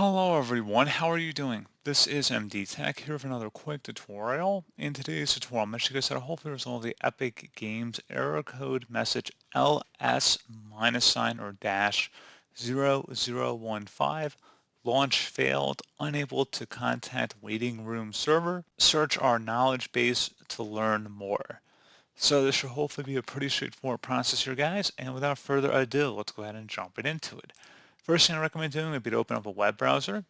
Hello everyone, how are you doing? This is MD Tech here with another quick tutorial. In today's tutorial, I'm going to show you guys how to hopefully resolve the Epic Games error code message LS minus sign or dash 0015. Launch failed, unable to contact waiting room server. Search our knowledge base to learn more. So this should hopefully be a pretty straightforward process here, guys. And without further ado, let's go ahead and jump right into it. First thing I recommend doing would be to open up a web browser.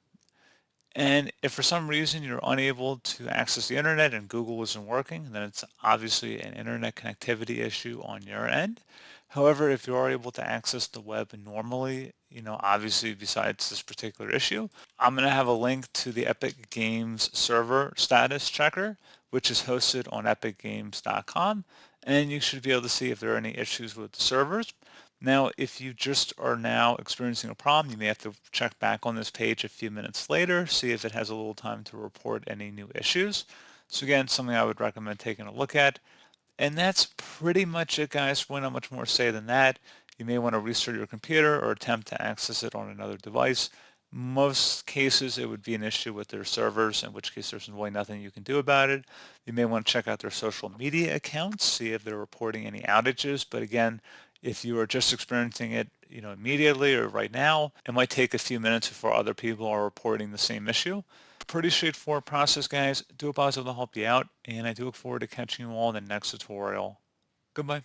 And if for some reason you're unable to access the internet and Google isn't working, then it's obviously an internet connectivity issue on your end. However, if you are able to access the web normally, obviously besides this particular issue, I'm going to have a link to the Epic Games server status checker, which is hosted on epicgames.com, and you should be able to see if there are any issues with the servers. Now, if you just are now experiencing a problem, you may have to check back on this page a few minutes later, see if it has a little time to report any new issues. So again, something I would recommend taking a look at. And that's pretty much it, guys. We're not much more to say than that. You may want to restart your computer or attempt to access it on another device. Most cases, it would be an issue with their servers, in which case there's really nothing you can do about it. You may want to check out their social media accounts, see if they're reporting any outages. But again, if you are just experiencing it, immediately or right now, it might take a few minutes before other people are reporting the same issue. Pretty straightforward process, guys. Do hope I was able to help you out, and I do look forward to catching you all in the next tutorial. Goodbye.